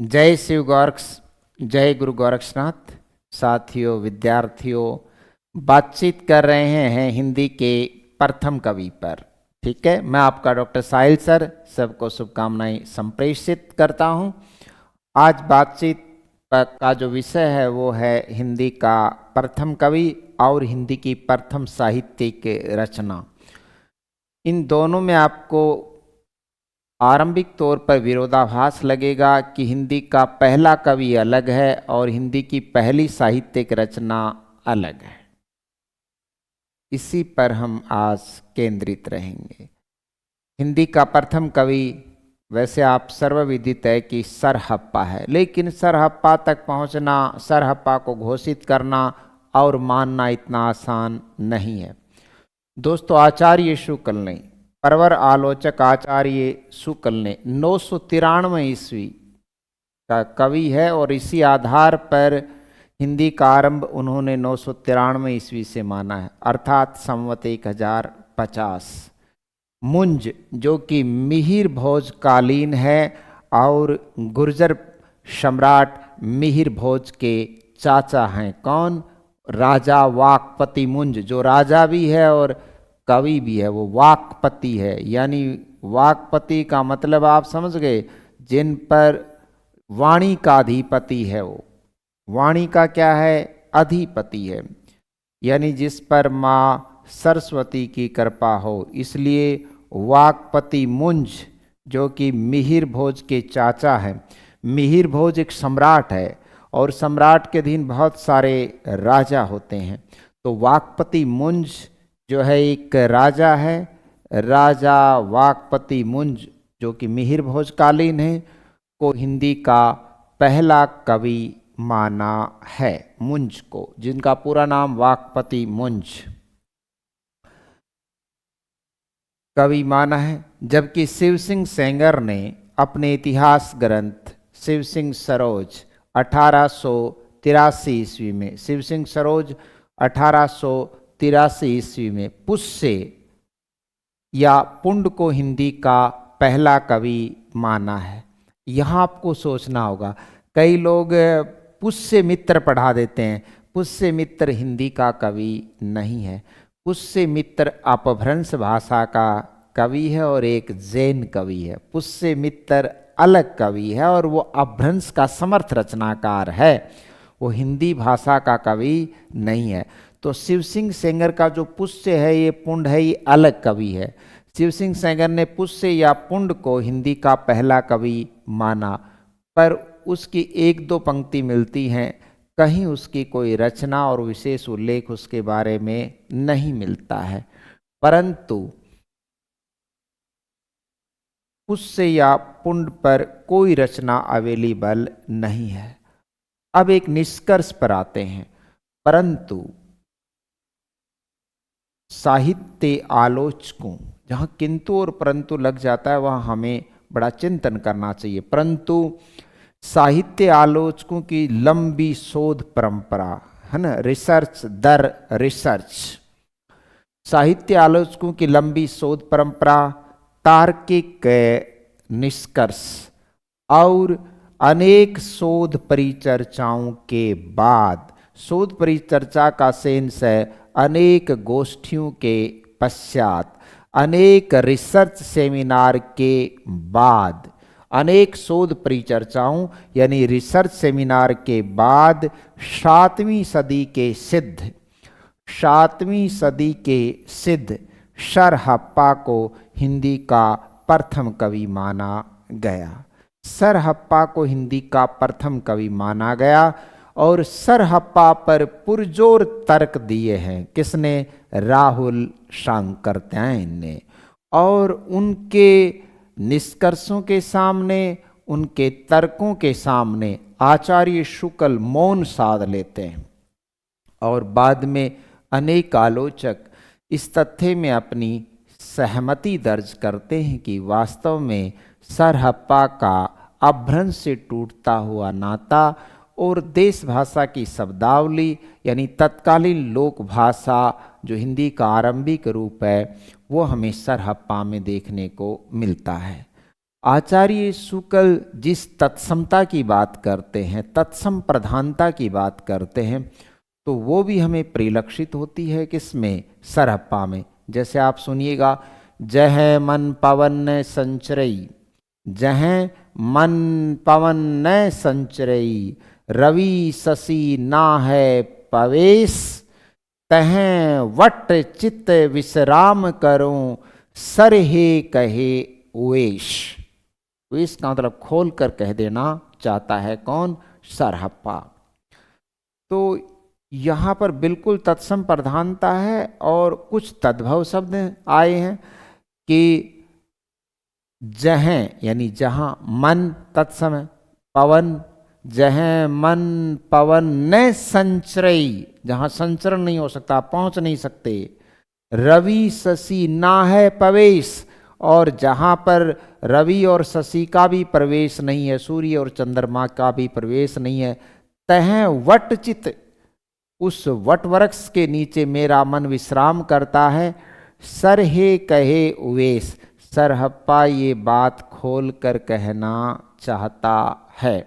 जय शिव गोरक्ष, जय गुरु गोरक्षनाथ। साथियों, विद्यार्थियों, बातचीत कर रहे हैं हिंदी के प्रथम कवि पर। ठीक है, मैं आपका डॉक्टर साहिल सर सबको शुभकामनाएं संप्रेषित करता हूं। आज बातचीत का जो विषय है वो है हिंदी का प्रथम कवि और हिंदी की प्रथम साहित्यिक रचना। इन दोनों में आपको आरंभिक तौर पर विरोधाभास लगेगा कि हिंदी का पहला कवि अलग है और हिंदी की पहली साहित्यिक रचना अलग है। इसी पर हम आज केंद्रित रहेंगे। हिंदी का प्रथम कवि वैसे आप सर्वविदित है कि सरहप्पा है, लेकिन सरहप्पा तक पहुंचना, सरहप्पा को घोषित करना और मानना इतना आसान नहीं है। दोस्तों, आचार्य शुक्ल ने, परवर आलोचक आचार्य शुक्ल ने 993 ईस्वी का कवि है और इसी आधार पर हिंदी का आरंभ उन्होंने 993 ईस्वी से माना है, अर्थात संवत 1050। मुंज जो कि मिहिर भोज कालीन है और गुर्जर सम्राट मिहिर भोज के चाचा हैं। कौन? राजा वाकपति मुंज, जो राजा भी है और कवि भी है, वो वाकपति है। यानी वाकपति का मतलब आप समझ गए, जिन पर वाणी का अधिपति है। वो वाणी का क्या है? अधिपति है, यानी जिस पर माँ सरस्वती की कृपा हो। इसलिए वाकपति मुंज जो कि मिहिर भोज के चाचा हैं। मिहिर भोज एक सम्राट है और सम्राट के अधीन बहुत सारे राजा होते हैं। तो वाकपति मुंज जो है एक राजा है। राजा वाकपति मुंज जो कि मिहिर भोज कालीन है को हिंदी का पहला कवि माना है। मुंज को, जिनका पूरा नाम वाकपति मुंज, कवि माना है। जबकि शिव सिंह सेंगर ने अपने इतिहास ग्रंथ शिव सिंह सरोज 1883 ईस्वी में, शिव सिंह सरोज 1883 ईस्वी में पुष्य या पुंड को हिंदी का पहला कवि माना है। यहाँ आपको सोचना होगा, कई लोग पुष्य मित्र पढ़ा देते हैं। पुष्य मित्र हिंदी का कवि नहीं है। पुष्य मित्र अपभ्रंश भाषा का कवि है और एक जैन कवि है। पुष्य मित्र अलग कवि है और वो अपभ्रंश का समर्थ रचनाकार है, वो हिंदी भाषा का कवि नहीं है। तो शिव सिंह सेंगर का जो पुष्य है, ये पुंड है, ये अलग कवि है। शिव सिंह सेंगर ने पुष्य या पुंड को हिंदी का पहला कवि माना, पर उसकी एक दो पंक्ति मिलती हैं, कहीं उसकी कोई रचना और विशेष उल्लेख उसके बारे में नहीं मिलता है। परंतु पुष्य या पुंड पर कोई रचना अवेलेबल नहीं है। अब एक निष्कर्ष पर आते हैं। परंतु साहित्य आलोचकों, जहां किंतु और परंतु लग जाता है वहां हमें बड़ा चिंतन करना चाहिए। परंतु साहित्य आलोचकों की लंबी शोध परंपरा है ना, रिसर्च दर रिसर्च, साहित्य आलोचकों की लंबी शोध परंपरा, तार्किक निष्कर्ष और अनेक शोध परिचर्चाओं के बाद, शोध परिचर्चा का सेंस है अनेक गोष्ठियों के पश्चात, अनेक रिसर्च सेमिनार के बाद, अनेक शोध परिचर्चाओं यानी रिसर्च सेमिनार के बाद 7वीं सदी के सिद्ध सरहप्पा को हिंदी का प्रथम कवि माना गया। सरहप्पा को हिंदी का प्रथम कवि माना गया और सरहप्पा पर पुरजोर तर्क दिए हैं। किसने? राहुल शांकरत्यायन ने। और उनके निष्कर्षों के सामने, उनके तर्कों के सामने आचार्य शुक्ल मौन साध लेते हैं और बाद में अनेक आलोचक इस तथ्य में अपनी सहमति दर्ज करते हैं कि वास्तव में सरहप्पा का अपभ्रंश से टूटता हुआ नाता और देश भाषा की शब्दावली यानी तत्कालीन लोक भाषा जो हिंदी का आरंभिक रूप है, वो हमें सरहप्पा में देखने को मिलता है। आचार्य शुक्ल जिस तत्समता की बात करते हैं, तत्सम प्रधानता की बात करते हैं, तो वो भी हमें परिलक्षित होती है किसमें? सरहप्पा में। जैसे आप सुनिएगा, जह मन पवन न संचरई, जह मन पवन न संचरई, रवि शशि ना है पवेश, तह वट चित्त विश्राम करूं, सर हे कहे उवेश। तो इसका मतलब खोल कर कह देना चाहता है कौन? सरहप्पा। तो यहां पर बिल्कुल तत्सम प्रधानता है और कुछ तद्भव शब्द आए हैं कि जह यानी जहां, मन तत्सम है, पवन, जह मन पवन न संचरई, जहां संचरण नहीं हो सकता, पहुंच नहीं सकते, रवि शशि ना है प्रवेश, और जहां पर रवि और शशि का भी प्रवेश नहीं है, सूर्य और चंद्रमा का भी प्रवेश नहीं है, तह वट चित, उस वट वृक्ष के नीचे मेरा मन विश्राम करता है, सर हे कहे उवेश, सरहप्पा ये बात खोल कर कहना चाहता है।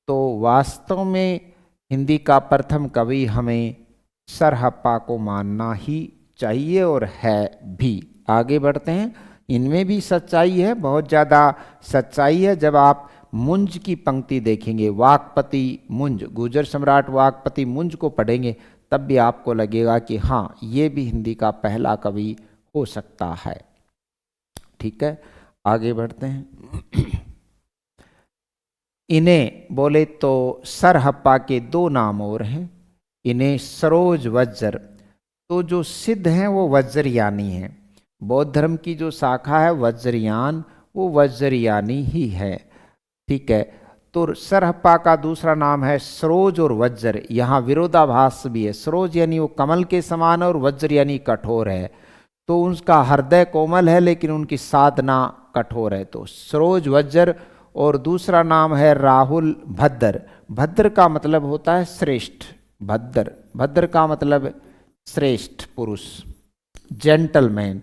तो वास्तव में हिंदी का प्रथम कवि हमें सरहप्पा को मानना ही चाहिए और है भी। आगे बढ़ते हैं, इनमें भी सच्चाई है, बहुत ज़्यादा सच्चाई है। जब आप मुंज की पंक्ति देखेंगे, वाकपति मुंज, गुर्जर सम्राट वाकपति मुंज को पढ़ेंगे, तब भी आपको लगेगा कि हाँ, ये भी हिंदी का पहला कवि हो सकता है। ठीक है, आगे बढ़ते हैं। इन्हें बोले तो सरहप्पा के दो नाम और हैं, इन्हें सरोज वज्र, तो जो सिद्ध हैं वो वज्रयानी हैं। बौद्ध धर्म की जो शाखा है वज्रयान, वो वज्रयानी ही है। ठीक है, तो सरहप्पा का दूसरा नाम है सरोज और वज्र। यहाँ विरोधाभास भी है, सरोज यानी वो कमल के समान और वज्र यानी कठोर है। तो उसका हृदय कोमल है लेकिन उनकी साधना कठोर है। तो सरोज वज्र, और दूसरा नाम है राहुल भद्र। भद्र का मतलब होता है श्रेष्ठ, भद्र, भद्र का मतलब श्रेष्ठ पुरुष, जेंटलमैन।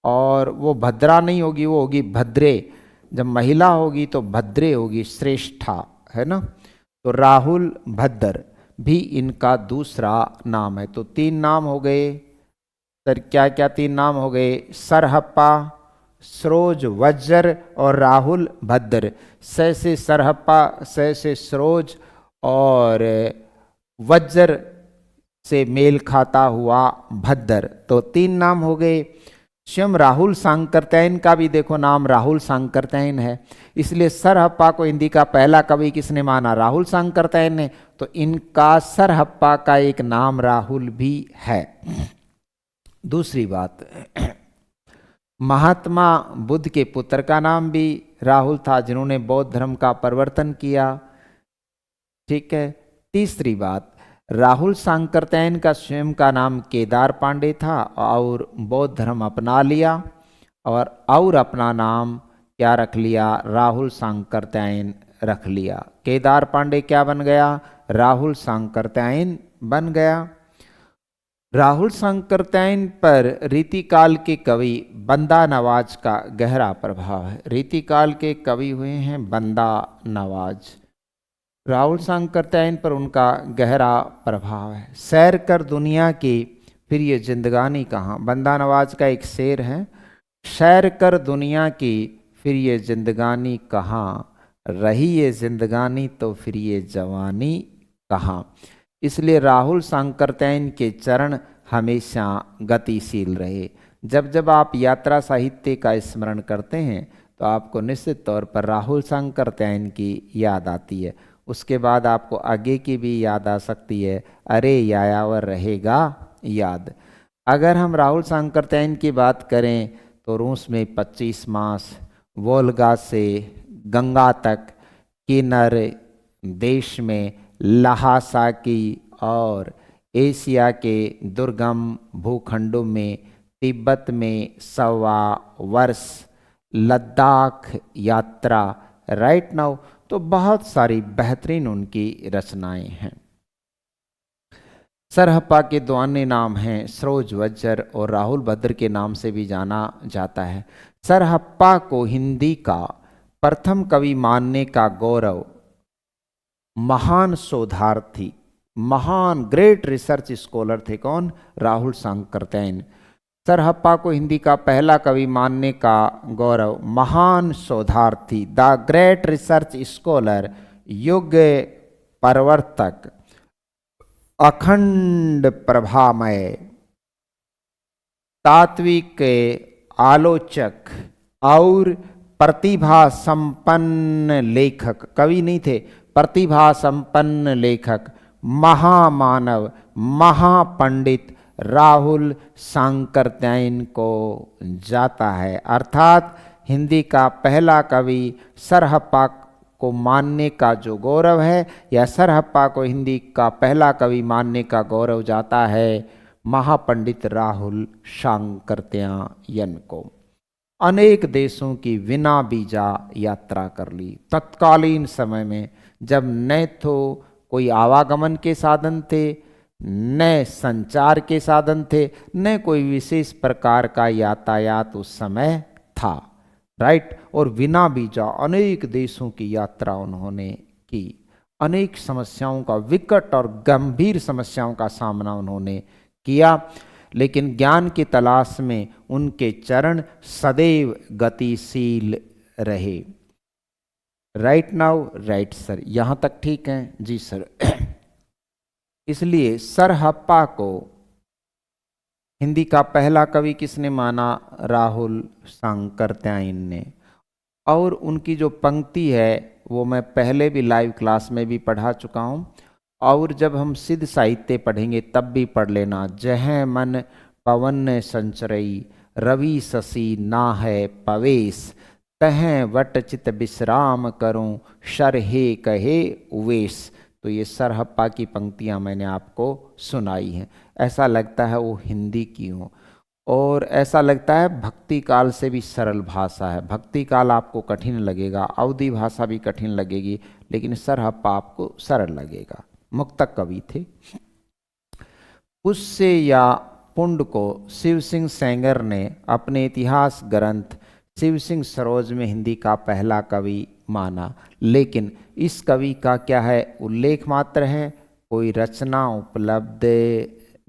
और वो भद्रा नहीं होगी, वो होगी भद्रे। जब महिला होगी तो भद्रे होगी, श्रेष्ठा, है ना। तो राहुल भद्र भी इनका दूसरा नाम है। तो तीन नाम हो गए सर, क्या क्या तीन नाम हो गए? सरहप्पा, सरोज वज्र और राहुल भद्र। स से सरहप्पा, स से सरोज और वज्र से मेल खाता हुआ भद्र। तो तीन नाम हो गए। स्वयं राहुल सांकरत्यायन का भी देखो नाम राहुल सांकरत्यायन है, इसलिए सरहप्पा को हिंदी का पहला कवि किसने माना? राहुल सांकरत्यायन ने। तो इनका सरहप्पा का एक नाम राहुल भी है। दूसरी बात, महात्मा बुद्ध के पुत्र का नाम भी राहुल था, जिन्होंने बौद्ध धर्म का परिवर्तन किया। ठीक है। तीसरी बात, राहुल सांकरत्यायन का स्वयं का नाम केदार पांडे था और बौद्ध धर्म अपना लिया, और अपना नाम क्या रख लिया? राहुल सांकरत्यायन रख लिया। केदार पांडे क्या बन गया? राहुल सांकरत्यायन बन गया। राहुल सांकरत्यायन पर रीतिकाल के कवि बंदा नवाज का गहरा प्रभाव है। रीतिकाल के कवि हुए हैं बंदा नवाज, राहुल सांकरत्यायन पर उनका गहरा प्रभाव है। सैर कर दुनिया की फिर ये जिंदगानी कहाँ, बंदा नवाज का एक शेर है, सैर कर दुनिया की फिर ये जिंदगानी कहाँ, रही ये जिंदगानी तो फिर ये जवानी कहाँ। इसलिए राहुल सांकरत्यायन के चरण हमेशा गतिशील रहे। जब जब आप यात्रा साहित्य का स्मरण करते हैं तो आपको निश्चित तौर पर राहुल सांकरत्यायन की याद आती है। उसके बाद आपको आगे की भी याद आ सकती है, अरे यायावर रहेगा याद। अगर हम राहुल सांकरत्यायन की बात करें तो रूस में 25 मास, वोल्गा से गंगा तक, किन्नर देश में लहासा की, और एशिया के दुर्गम भूखंडों में तिब्बत में 1.25 वर्ष, लद्दाख यात्रा, राइट नाउ। तो बहुत सारी बेहतरीन उनकी रचनाएं हैं। सरहप्पा के दो अन्य नाम हैं सरोज वज्र और राहुल भद्र के नाम से भी जाना जाता है। सरहप्पा को हिंदी का प्रथम कवि मानने का गौरव महान शोधार्थी, महान ग्रेट रिसर्च स्कॉलर थे कौन? राहुल सांकरत्यायन। सरहप्पा को हिंदी का पहला कवि मानने का गौरव महान शोधार्थी, द ग्रेट रिसर्च स्कॉलर, युग परिवर्तक, अखंड प्रभामय, तात्विक आलोचक और प्रतिभा संपन्न लेखक, कवि नहीं थे, प्रतिभा संपन्न लेखक, महामानव, महापंडित राहुल सांकरत्यायन को जाता है। अर्थात हिंदी का पहला कवि सरहप्पा को मानने का जो गौरव है, या सरहप्पा को हिंदी का पहला कवि मानने का गौरव जाता है महापंडित राहुल सांकरत्यायन को। अनेक देशों की बिना वीजा यात्रा कर ली। तत्कालीन समय में जब न तो कोई आवागमन के साधन थे, न संचार के साधन थे, न कोई विशेष प्रकार का यातायात उस समय था, राइट। और बिना वीजा अनेक देशों की यात्रा उन्होंने की। अनेक समस्याओं का, विकट और गंभीर समस्याओं का सामना उन्होंने किया, लेकिन ज्ञान की तलाश में उनके चरण सदैव गतिशील रहे। राइट नाउ, राइट सर, यहां तक ठीक है जी सर। इसलिए सरहप्पा को हिंदी का पहला कवि किसने माना? राहुल सांकरत्यायन ने। और उनकी जो पंक्ति है वो मैं पहले भी लाइव क्लास में भी पढ़ा चुका हूँ, और जब हम सिद्ध साहित्य पढ़ेंगे तब भी पढ़ लेना। जह मन पवन संचरई, रवि शशि ना है पवेश, तह वट चित विश्राम करूं, शर हे कहे उवेश। तो ये सरहप्पा की पंक्तियां मैंने आपको सुनाई हैं। ऐसा लगता है वो हिंदी की हो, और ऐसा लगता है भक्ति काल से भी सरल भाषा है। भक्ति काल आपको कठिन लगेगा, अवधी भाषा भी कठिन लगेगी, लेकिन सरहप्पा आपको सरल लगेगा। मुक्तक कवि थे। पुष्य या पुंड को शिव सिंह सेंगर ने अपने इतिहास ग्रंथ शिव सिंह सरोज में हिंदी का पहला कवि माना, लेकिन इस कवि का क्या है? उल्लेख मात्र है, कोई रचना उपलब्ध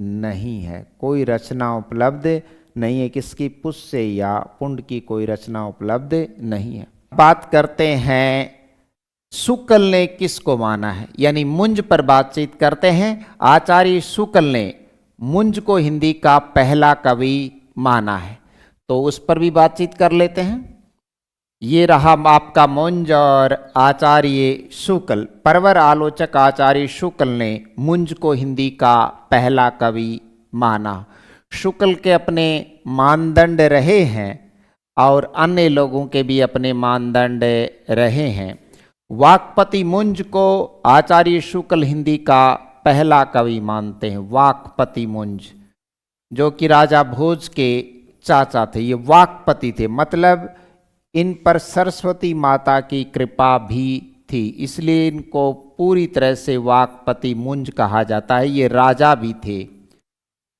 नहीं है। कोई रचना उपलब्ध नहीं है। किसकी? पुष्य या पुंड की कोई रचना उपलब्ध नहीं है। बात करते हैं शुक्ल ने किसको माना है, यानी मुंज पर बातचीत करते हैं। आचार्य शुक्ल ने मुंज को हिंदी का पहला कवि माना है, तो उस पर भी बातचीत कर लेते हैं। ये रहा आपका मुंज और आचार्य शुक्ल। परवर आलोचक आचार्य शुक्ल ने मुंज को हिंदी का पहला कवि माना। शुक्ल के अपने मानदंड रहे हैं और अन्य लोगों के भी अपने मानदंड रहे हैं। वाक्पति मुंज को आचार्य शुक्ल हिंदी का पहला कवि मानते हैं। वाक्पति मुंज जो कि राजा भोज के चाचा थे, ये वाक्पति थे, मतलब इन पर सरस्वती माता की कृपा भी थी, इसलिए इनको पूरी तरह से वाक्पति मुंज कहा जाता है। ये राजा भी थे,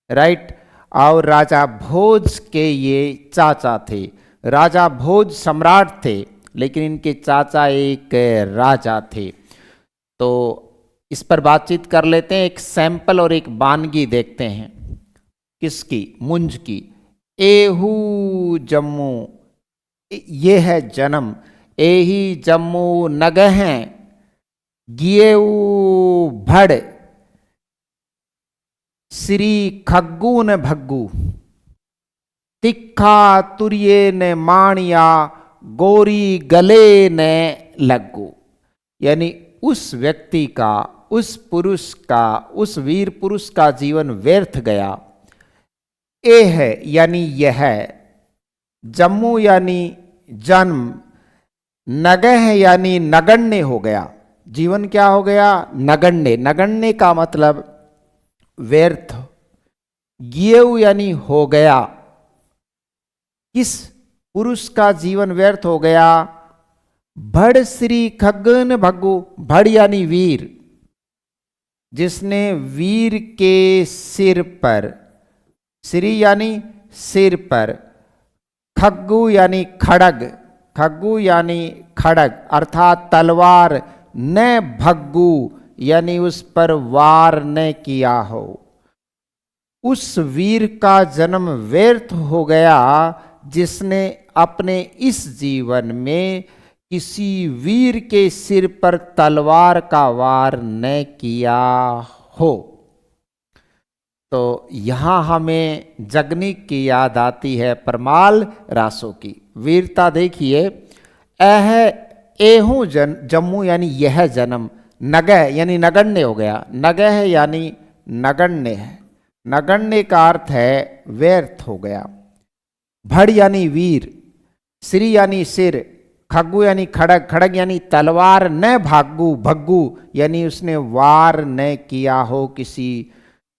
राइट, और राजा भोज के ये चाचा थे। राजा भोज सम्राट थे, लेकिन इनके चाचा एक राजा थे। तो इस पर बातचीत कर लेते हैं। एक सैंपल और एक वानगी देखते हैं। किसकी? मुंज की। एहू जम्मू, ये है जन्म। एही जम्मू नगहें, गिएऊ भड़, श्री खग्गू न भग्गू, तिखा तुरिये ने माणिया, गोरी गले ने लग्गू। यानी उस व्यक्ति का, उस पुरुष का, उस वीर पुरुष का जीवन व्यर्थ गया। ए है यानी यह, जम्मू यानी जन्म, नगह यानी नगण्य हो गया। जीवन क्या हो गया? नगण्य। नगण्य का मतलब व्यर्थ। गिएऊ यानी हो गया। किस पुरुष का जीवन व्यर्थ हो गया? भड़ श्री खग्गन भग्गू। भड़ यानी वीर, जिसने वीर के सिर पर, श्री यानी सिर पर, खग्गू यानी खड़ग, खग्गू यानी खड़ग अर्थात तलवार, न भग्गू यानी उस पर वार न किया हो। उस वीर का जन्म व्यर्थ हो गया जिसने अपने इस जीवन में किसी वीर के सिर पर तलवार का वार न किया हो। तो यहां हमें जगनीक की याद आती है परमाल रासो की। वीरता देखिए, एह एहू जम्मू यानी यह जन्म, नगह यानी नगण्य हो गया, नगह यानी नगण्य है, नगण्य का अर्थ है व्यर्थ हो गया। भड़ यानी वीर, श्री यानी सिर, खग्गू यानी खड़ग, खड़ग यानी तलवार, न भागू भग्गू यानी उसने वार न किया हो किसी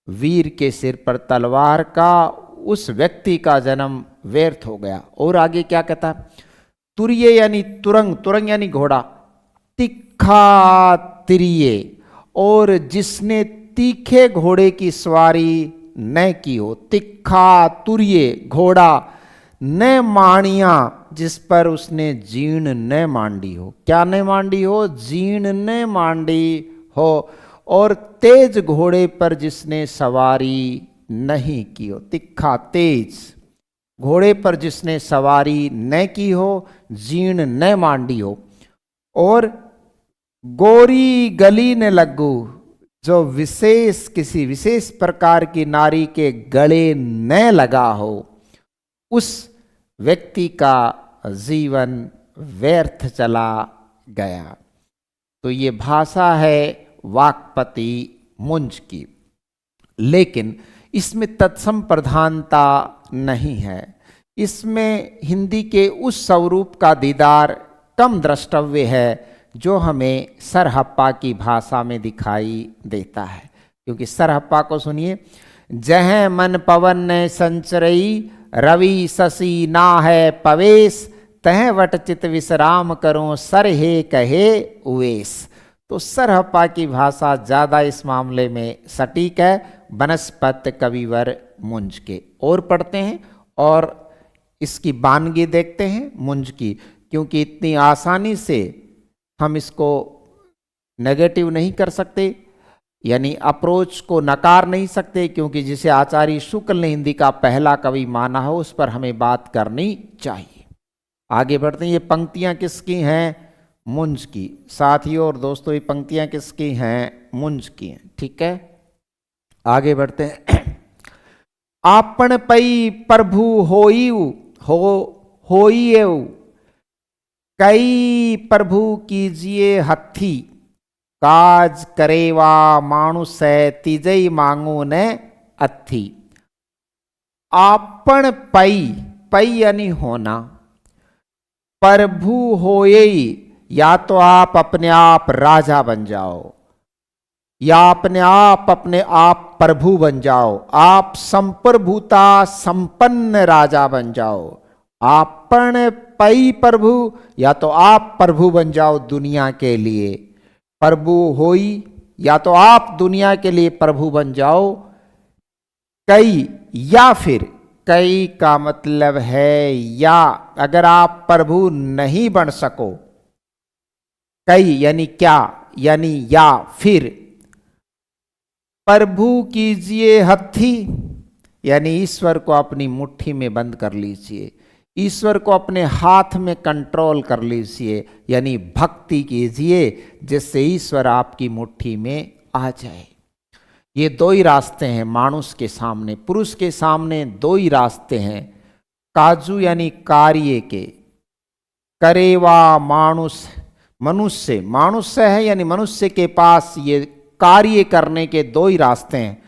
वीर के सिर पर तलवार का, उस व्यक्ति का जन्म व्यर्थ हो गया। और आगे क्या कहता, तुरिये यानी तुरंग, तुरंग यानी घोड़ा, तिखा तिरिये और जिसने तीखे घोड़े की सवारी न की हो, तिखा तुरिये घोड़ा, न माणिया जिस पर उसने जीर्ण न मांडी हो, क्या न मांडी हो, जीर्ण न मांडी हो, और तेज घोड़े पर जिसने सवारी नहीं की हो, तिखा तेज घोड़े पर जिसने सवारी न की हो, जीर्ण न मांडी हो, और गोरी गली न लगू जो विशेष किसी विशेष प्रकार की नारी के गले न लगा हो, उस व्यक्ति का जीवन व्यर्थ चला गया। तो ये भाषा है वाक्पति मुंज की, लेकिन इसमें तत्सम प्रधानता नहीं है। इसमें हिंदी के उस स्वरूप का दीदार कम द्रष्टव्य है जो हमें सरहप्पा की भाषा में दिखाई देता है। क्योंकि सरहप्पा को सुनिए, जह मन पवन ने संचरई, रवि शशि ना है पवेश, तह वट चित विश्राम करो, सर हे कहे उवेश। तो सरहप्पा की भाषा ज़्यादा इस मामले में सटीक है बनस्पत कविवर मुंज के। और पढ़ते हैं और इसकी बानगी देखते हैं मुंज की, क्योंकि इतनी आसानी से हम इसको नेगेटिव नहीं कर सकते, यानी अप्रोच को नकार नहीं सकते, क्योंकि जिसे आचार्य शुक्ल ने हिंदी का पहला कवि माना हो उस पर हमें बात करनी चाहिए। आगे बढ़ते हैं। ये पंक्तियां किसकी हैं? मुंज की। साथियों और दोस्तों, ये पंक्तियां किसकी हैं? मुंज की हैं। ठीक है, आगे बढ़ते हैं। आपन पई प्रभु होइयु, कई प्रभु कीजिए हथी, काज करेवा मानुष है तीजई मांगो ने अथी। आपन पई, पई यानी होना, प्रभु होयई या तो आप अपने आप राजा बन जाओ या अपने आप प्रभु बन जाओ, आप संप्रभुता संपन्न राजा बन जाओ। आपन पई प्रभु, या तो आप प्रभु बन जाओ दुनिया के लिए, प्रभु होई या तो आप दुनिया के लिए प्रभु बन जाओ। कई या फिर, कई का मतलब है या, अगर आप प्रभु नहीं बन सको, कई यानी क्या, यानी या फिर प्रभु कीजिए हथी, यानी ईश्वर को अपनी मुट्ठी में बंद कर लीजिए, ईश्वर को अपने हाथ में कंट्रोल कर लीजिए, यानी भक्ति कीजिए जिससे ईश्वर आपकी मुट्ठी में आ जाए। ये दो ही रास्ते हैं मानुष के सामने, पुरुष के सामने दो ही रास्ते हैं। काजू यानी कार्य के, करेवा मानुष, मनुष्य, मनुष्य है यानी मनुष्य के पास ये कार्य करने के दो ही रास्ते हैं।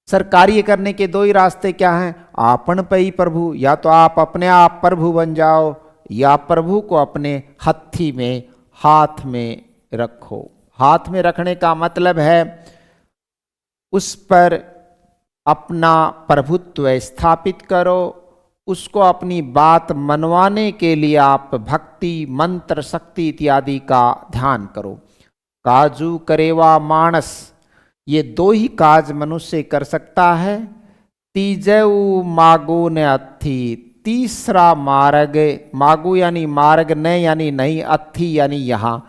सर, कार्य करने के दो ही रास्ते क्या हैं? आपन पई प्रभु, या तो आप अपने आप प्रभु बन जाओ या प्रभु को अपने हथी में, हाथ में रखो। हाथ में रखने का मतलब है उस पर अपना प्रभुत्व स्थापित करो, उसको अपनी बात मनवाने के लिए आप भक्ति, मंत्र, शक्ति इत्यादि का ध्यान करो। काजू करेवा मानस, ये दो ही काज मनुष्य कर सकता है। तीजऊ मागो ने अथी, तीसरा मार्ग, मागु यानी मार्ग, न यानी नहीं, अत्थि यानी यहाँ,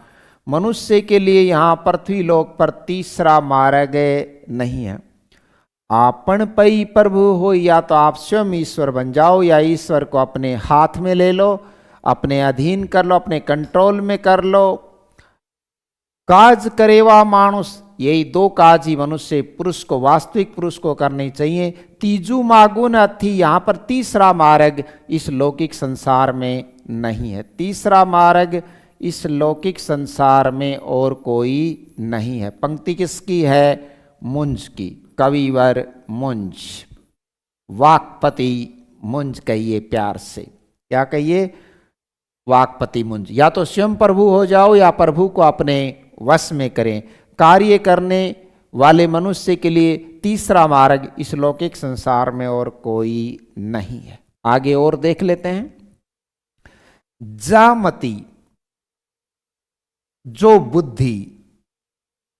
मनुष्य के लिए यहाँ पृथ्वी लोक पर तीसरा मार्ग नहीं है। आपन पई प्रभु हो, या तो आप स्वयं ईश्वर बन जाओ या ईश्वर को अपने हाथ में ले लो, अपने अधीन कर लो, अपने कंट्रोल में कर लो। काज करेवा मानुष, यही दो काज ही मनुष्य पुरुष को, वास्तविक पुरुष को करनी चाहिए। तीजू मागुन अथी, यहाँ पर तीसरा मार्ग इस लौकिक संसार में नहीं है। तीसरा मार्ग इस लौकिक संसार में और कोई नहीं है। पंक्ति किसकी है? मुंज की, कविवर मुंज, वाक्पति मुंज कहिए प्यार से। क्या कहिए? वाक्पति मुंज। या तो स्वयं प्रभु हो जाओ या प्रभु को अपने वश में करें। कार्य करने वाले मनुष्य के लिए तीसरा मार्ग इस लौकिक संसार में और कोई नहीं है। आगे और देख लेते हैं। जामति, जो बुद्धि,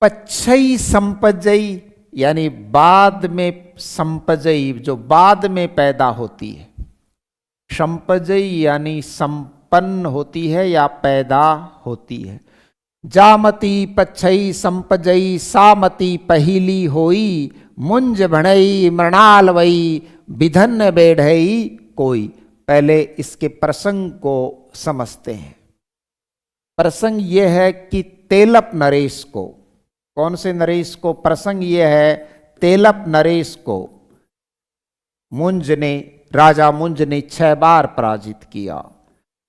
पच्छई संपजई यानी बाद में संपजई, जो बाद में पैदा होती है। संपजई यानी संपन्न होती है या पैदा होती है। जामती पच्छई संपजई, सामती पहीली होई, मुंज भणई मृणाल वई, विधन बेढ़ई कोई। पहले इसके प्रसंग को समझते हैं। प्रसंग यह है कि तेलप नरेश को, कौन से नरेश को? प्रसंग यह है तेलप नरेश को मुंज ने, राजा मुंज ने 6 बार पराजित किया।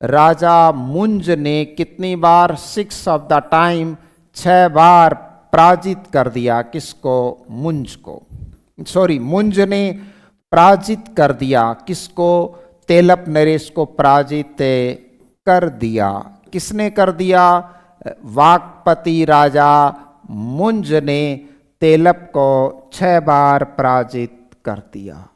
राजा मुंज ने कितनी बार? 6 ऑफ द टाइम, 6 बार पराजित कर दिया। किसको? मुंज को। सॉरी, मुंज ने पराजित कर दिया। किसको? तेलप नरेश को पराजित कर दिया। किसने कर दिया? वाक्पति राजा मुंज ने तेलप को 6 बार पराजित कर दिया।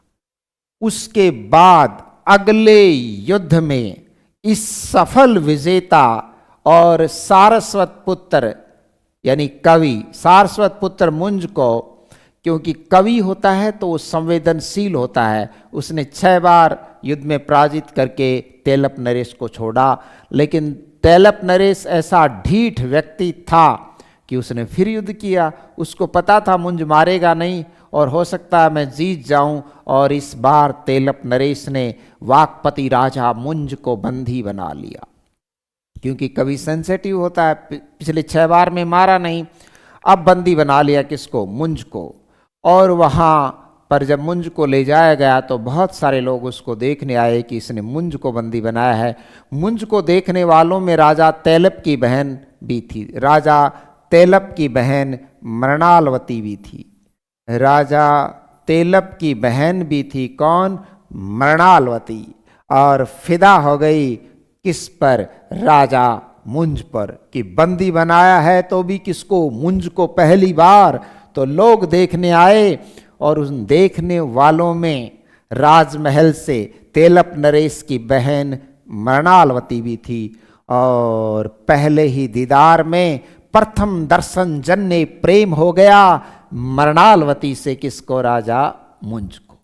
उसके बाद अगले युद्ध में इस सफल विजेता और सारस्वत पुत्र यानी कवि, सारस्वत पुत्र मुंज को, क्योंकि कवि होता है तो वो संवेदनशील होता है, उसने 6 बार युद्ध में पराजित करके तेलप नरेश को छोड़ा। लेकिन तेलप नरेश ऐसा ढीठ व्यक्ति था कि उसने फिर युद्ध किया। उसको पता था मुंज मारेगा नहीं और हो सकता है मैं जीत जाऊं, और इस बार तेलप नरेश ने वाक्पति राजा मुंज को बंदी बना लिया। क्योंकि कभी सेंसिटिव होता है, पिछले 6 बार में मारा नहीं, अब बंदी बना लिया। किसको? मुंज को। और वहाँ पर जब मुंज को ले जाया गया तो बहुत सारे लोग उसको देखने आए कि इसने मुंज को बंदी बनाया है। मुंज को देखने वालों में राजा तेलप की बहन भी थी। राजा तेलप की बहन मृणालवती भी थी। राजा तेलप की बहन भी थी। कौन? मृणालवती। और फिदा हो गई किस पर? राजा मुंज पर, कि बंदी बनाया है तो भी किसको? मुंज को पहली बार। तो लोग देखने आए और उन देखने वालों में राजमहल से तेलप नरेश की बहन मृणालवती भी थी। और पहले ही दीदार में प्रथम दर्शन जन्य प्रेम हो गया मृणालवती से। किसको? राजा मुंज को।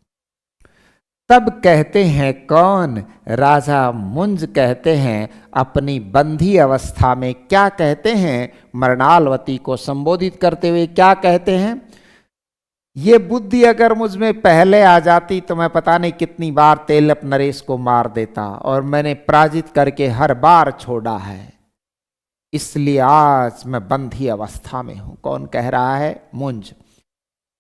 तब कहते हैं कौन? राजा मुंज कहते हैं अपनी बंधी अवस्था में, क्या कहते हैं? मृणालवती को संबोधित करते हुए क्या कहते हैं? ये बुद्धि अगर मुझ में पहले आ जाती तो मैं पता नहीं कितनी बार तेलप नरेश को मार देता, और मैंने पराजित करके हर बार छोड़ा है, इसलिए आज मैं बंधी अवस्था में हूं। कौन कह रहा है? मुंज।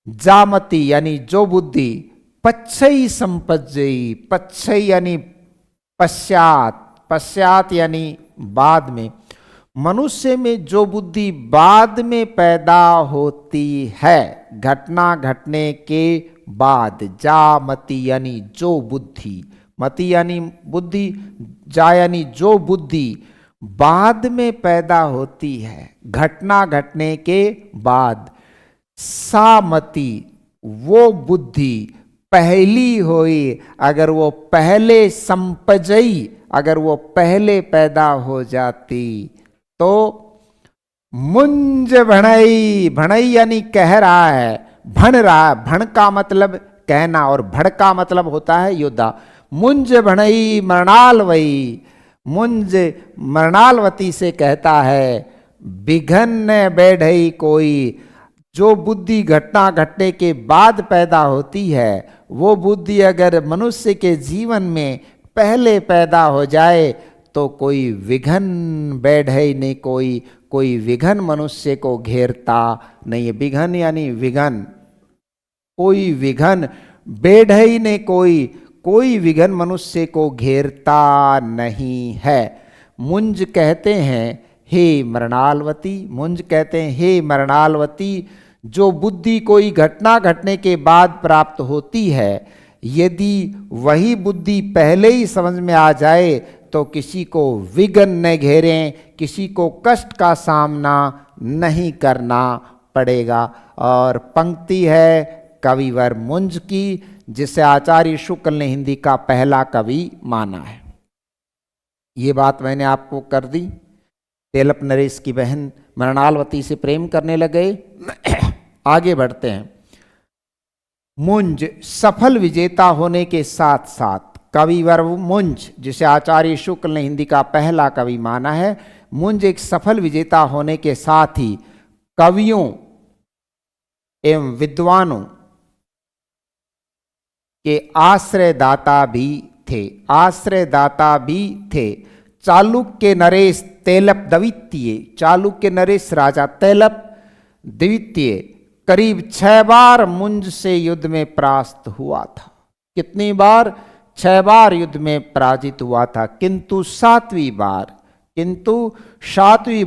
जामती यानी जो बुद्धि, पच्छई संपज्जई, पच्छई यानी पश्चात, पश्चात यानी बाद में, मनुष्य में जो बुद्धि बाद में पैदा होती है, घटना घटने के बाद। जामति यानी जो बुद्धि, मति यानी बुद्धि, जा यानी जो बुद्धि बाद में पैदा होती है, घटना घटने के बाद। सामति वो बुद्धि पहली होई, अगर वो पहले संपजई, अगर वो पहले पैदा हो जाती तो। मुंज भणई, भणई यानी कह रहा है, भण रहा है। भण का मतलब कहना और भड़ का मतलब होता है योद्धा। मुंज भणई मृणाल वही, मुंज मृणालवती से कहता है बिघन न बैढ़ई कोई। जो बुद्धि घटना घटने के बाद पैदा होती है, वो बुद्धि अगर मनुष्य के जीवन में पहले पैदा हो जाए तो कोई विघन बैढ़ई नहीं, कोई विघन मनुष्य को घेरता नहीं है। विघन यानी विघन, कोई विघन, बैढ़ई ने कोई विघन मनुष्य को घेरता नहीं है। मुंज कहते हैं हे मृणालवती, मुंज कहते हैं हे मृणालवती, जो बुद्धि कोई घटना घटने के बाद प्राप्त होती है, यदि वही बुद्धि पहले ही समझ में आ जाए तो किसी को विघ्न न घेरें, किसी को कष्ट का सामना नहीं करना पड़ेगा। और पंक्ति है कविवर मुंज की, जिसे आचार्य शुक्ल ने हिंदी का पहला कवि माना है। ये बात मैंने आपको कर दी। तेलप नरेश की बहन मृणालवती से प्रेम करने लगे। आगे बढ़ते हैं। मुंज सफल विजेता होने के साथ साथ कविवर मुंज, जिसे आचार्य शुक्ल ने हिंदी का पहला कवि माना है, मुंज एक सफल विजेता होने के साथ ही कवियों एवं विद्वानों के आश्रयदाता भी थे, आश्रयदाता भी थे। चालुक्य नरेश तेलप द्वितीय, चालुक्य नरेश राजा तेलप द्वितीय करीब 6 बार मुंज से युद्ध में परास्त हुआ था। कितनी बार? 6 बार युद्ध में पराजित हुआ था, किंतु 7वीं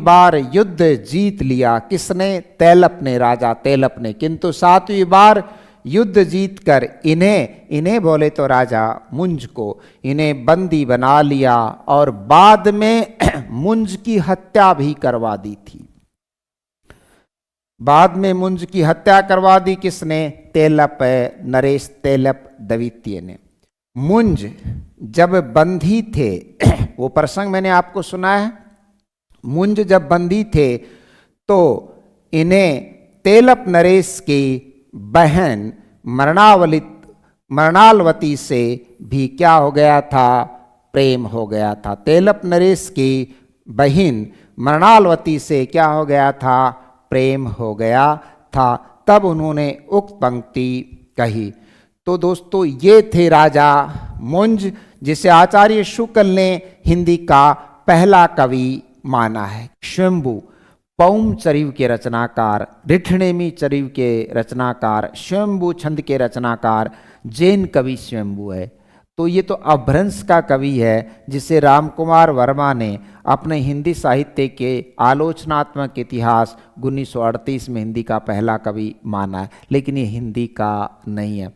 बार युद्ध जीत लिया। किसने? तेलप ने, राजा तेलप ने। किंतु 7वीं बार युद्ध जीतकर इन्हें बोले तो राजा मुंज को, इन्हें बंदी बना लिया और बाद में मुंज की हत्या भी करवा दी थी। बाद में मुंज की हत्या करवा दी किसने? तेलप, नरेश तेलप द्वितीय ने। मुंज जब बंदी थे, वो प्रसंग मैंने आपको सुना है। मुंज जब बंदी थे तो इन्हें तेलप नरेश की बहन मृणालवती से भी क्या हो गया था? प्रेम हो गया था। तेलप नरेश की बहन मृणालवती से क्या हो गया था? प्रेम हो गया था। तब उन्होंने उक्त पंक्ति कही। तो दोस्तों ये थे राजा मुंज, जिसे आचार्य शुक्ल ने हिंदी का पहला कवि माना है। स्वयंभू पौम चरिव के रचनाकार, रिठनेमी चरिव के रचनाकार, स्वयंभू छंद के रचनाकार जैन कवि स्वयंभू है। तो ये तो अपभ्रंश का कवि है, जिसे रामकुमार वर्मा ने अपने हिंदी साहित्य के आलोचनात्मक इतिहास 1938 में हिंदी का पहला कवि माना है, लेकिन ये हिंदी का नहीं है।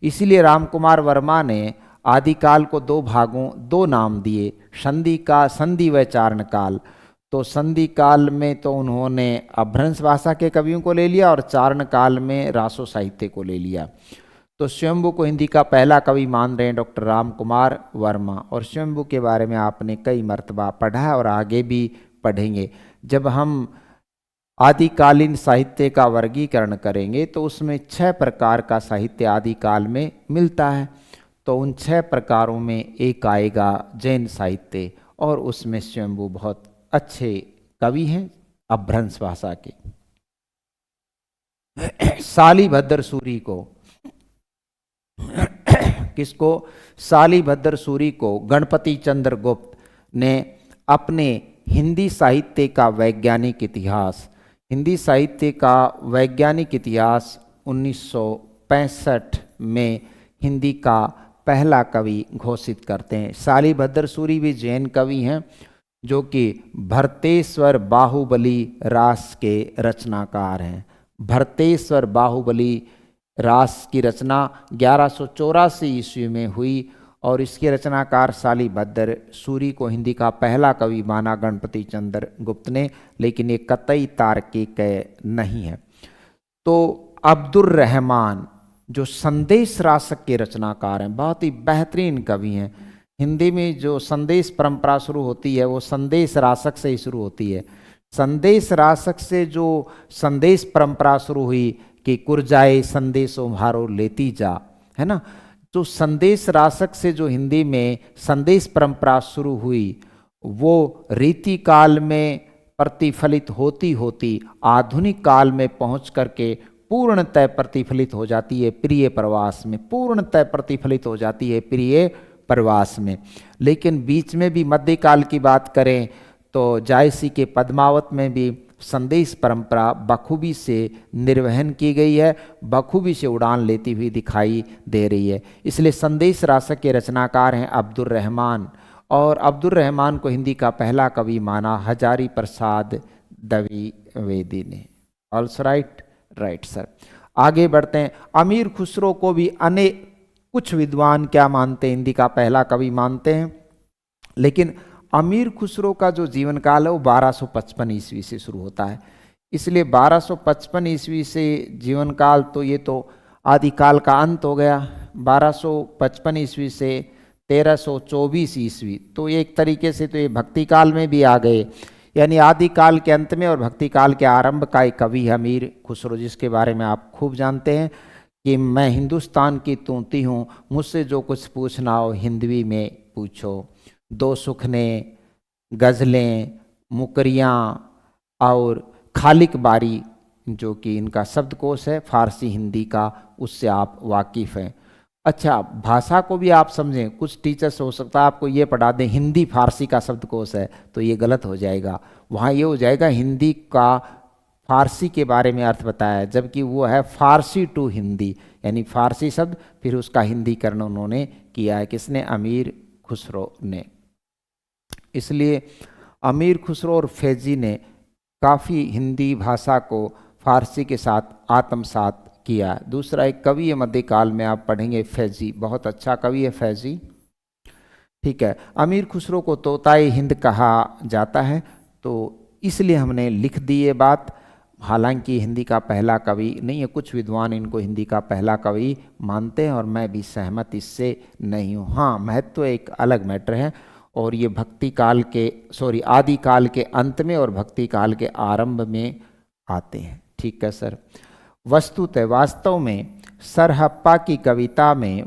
इसीलिए रामकुमार वर्मा ने आदिकाल को 2 भागों 2 नाम दिए, संधि का, संधि व चारण काल। तो संधि काल में तो उन्होंने अपभ्रंश भाषा के कवियों को ले लिया और चारण काल में रासो साहित्य को ले लिया। तो स्वयंभू को हिंदी का पहला कवि मान रहे हैं डॉक्टर रामकुमार वर्मा। और स्वयंभू के बारे में आपने कई मर्तबा पढ़ा है और आगे भी पढ़ेंगे। जब हम आदिकालीन साहित्य का वर्गीकरण करेंगे तो उसमें 6 प्रकार का साहित्य आदिकाल में मिलता है। तो उन 6 प्रकारों में एक आएगा जैन साहित्य, और उसमें स्वयंभू बहुत अच्छे कवि हैं अपभ्रंश भाषा के। शालिभद्र सूरी को, किसको? शालिभद्र सूरी को गणपति चंद्र गुप्त ने अपने हिंदी साहित्य का वैज्ञानिक इतिहास, हिंदी साहित्य का वैज्ञानिक इतिहास 1965 में हिंदी का पहला कवि घोषित करते हैं। शालिभद्र सूरी भी जैन कवि हैं, जो कि भरतेश्वर बाहुबली रास के रचनाकार हैं। भरतेश्वर बाहुबली रास की रचना 1184 ईस्वी में हुई और इसके रचनाकार शालिभद्र सूरी को हिंदी का पहला कवि माना गणपति चंद्र गुप्त ने, लेकिन ये कतई तार्किक नहीं है। तो अब्दुर रहमान जो संदेश रासक के रचनाकार हैं, बहुत ही बेहतरीन कवि हैं। हिंदी में जो संदेश परंपरा शुरू होती है वो संदेश रासक से ही शुरू होती है। संदेश रासक से जो संदेश परंपरा शुरू हुई कि कुरजाए संदेशो भारो लेती जा, है ना, जो संदेश रासक से जो हिंदी में संदेश परंपरा शुरू हुई, वो रीति काल में प्रतिफलित होती होती आधुनिक काल में पहुंच करके पूर्णतः प्रतिफलित हो जाती है प्रिय प्रवास में, पूर्णतः प्रतिफलित हो जाती है प्रिय प्रवास में। लेकिन बीच में भी मध्यकाल की बात करें तो जायसी के पद्मावत में भी संदेश परंपरा बखूबी से निर्वहन की गई है, बखूबी से उड़ान लेती हुई दिखाई दे रही है। इसलिए संदेश रासक के रचनाकार हैं अब्दुल रहमान, और अब्दुल रहमान को हिंदी का पहला कवि माना हजारी प्रसाद द्विवेदी ने। Also right sir. आगे बढ़ते हैं। अमीर खुसरो को भी अनेक कुछ विद्वान क्या मानते हैं, हिंदी का पहला कवि मानते हैं, लेकिन अमीर खुसरो का जो जीवन काल है वो 1255 ईस्वी से शुरू होता है। इसलिए 1255 ईस्वी से जीवन काल, तो ये तो आदिकाल का अंत हो गया। 1255 ईस्वी से 1324 ईस्वी, तो एक तरीके से तो ये भक्ति काल में भी आ गए, यानी आदिकाल के अंत में और भक्ति काल के आरंभ का एक कवि है अमीर खुसरो, जिसके बारे में आप खूब जानते हैं कि मैं हिंदुस्तान की तूती हूँ, मुझसे जो कुछ पूछना हो हिंदवी में पूछो। दो सुखने, गज़लें, मुकरियाँ और खालिक बारी, जो कि इनका शब्दकोश है फारसी हिंदी का, उससे आप वाकिफ़ हैं। अच्छा, भाषा को भी आप समझें। कुछ टीचर्स हो सकता है आपको ये पढ़ा दें हिंदी फारसी का शब्दकोश है, तो ये गलत हो जाएगा। वहाँ ये हो जाएगा हिंदी का फारसी के बारे में अर्थ बताया, जबकि वो है फारसी टू हिंदी, यानी फारसी शब्द फिर उसका हिंदीकरण उन्होंने किया है। किसने? अमीर खुसरो ने। इसलिए अमीर खुसरो और फैजी ने काफ़ी हिंदी भाषा को फारसी के साथ आत्मसात किया। दूसरा एक कवि है मध्यकाल में, आप पढ़ेंगे फैजी, बहुत अच्छा कवि है फैजी। ठीक है, अमीर खुसरो को तोताए हिंद कहा जाता है, तो इसलिए हमने लिख दी ये बात। हालांकि हिंदी का पहला कवि नहीं है, कुछ विद्वान इनको हिंदी का पहला कवि मानते हैं और मैं भी सहमत इससे नहीं हूँ। हाँ, महत्व एक अलग मैटर है, और ये भक्ति काल के आदि काल के अंत में और भक्ति काल के आरंभ में आते हैं। ठीक है सर। वास्तव में सरहप्पा की कविता में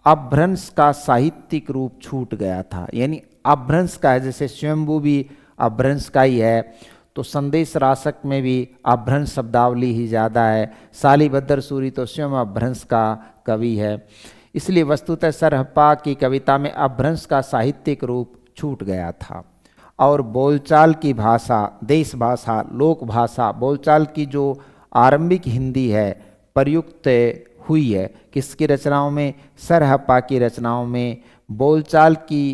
अपभ्रंश का साहित्यिक रूप छूट गया था, यानी अपभ्रंश का है, जैसे स्वयंभू भी अपभ्रंश का ही है, तो संदेश रासक में भी अपभ्रंश शब्दावली ही ज़्यादा है। शालिभद्र सूरी तो स्वयं अपभ्रंश का कवि है। इसलिए वस्तुतः सरहप्पा की कविता में अपभ्रंश का साहित्यिक रूप छूट गया था, और बोलचाल की भाषा, देश भाषा, लोक भाषा, बोलचाल की जो आरंभिक हिंदी है प्रयुक्त हुई है किसकी रचनाओं में? सरहप्पा की रचनाओं में बोलचाल की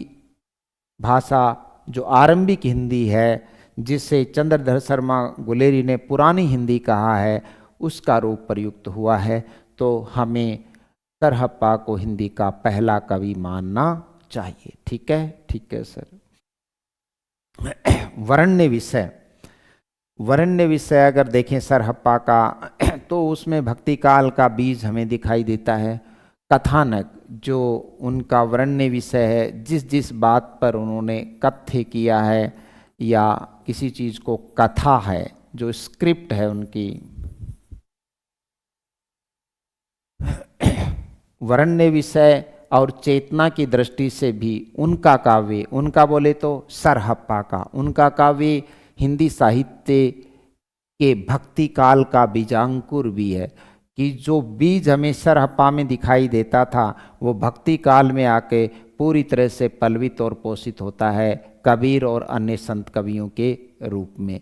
भाषा जो आरंभिक हिंदी है, जिसे चंद्रधर शर्मा गुलेरी ने पुरानी हिंदी कहा है, उसका रूप प्रयुक्त हुआ है। तो हमें सरहप्पा को हिंदी का पहला कवि मानना चाहिए। ठीक है सर। वरण्य विषय अगर देखें सरहप्पा का, तो उसमें भक्ति काल का बीज हमें दिखाई देता है। कथानक जो उनका वरण्य विषय है, जिस बात पर उन्होंने कथ्य किया है या किसी चीज़ को कथा है, जो स्क्रिप्ट है उनकी, वरण्य विषय और चेतना की दृष्टि से भी उनका काव्य, उनका बोले तो सरहप्पा का, उनका काव्य हिंदी साहित्य के भक्ति काल का बीजांकुर भी है, कि जो बीज हमें सरहप्पा में दिखाई देता था वो भक्ति काल में आके पूरी तरह से पल्वित और पोषित होता है कबीर और अन्य संत कवियों के रूप में।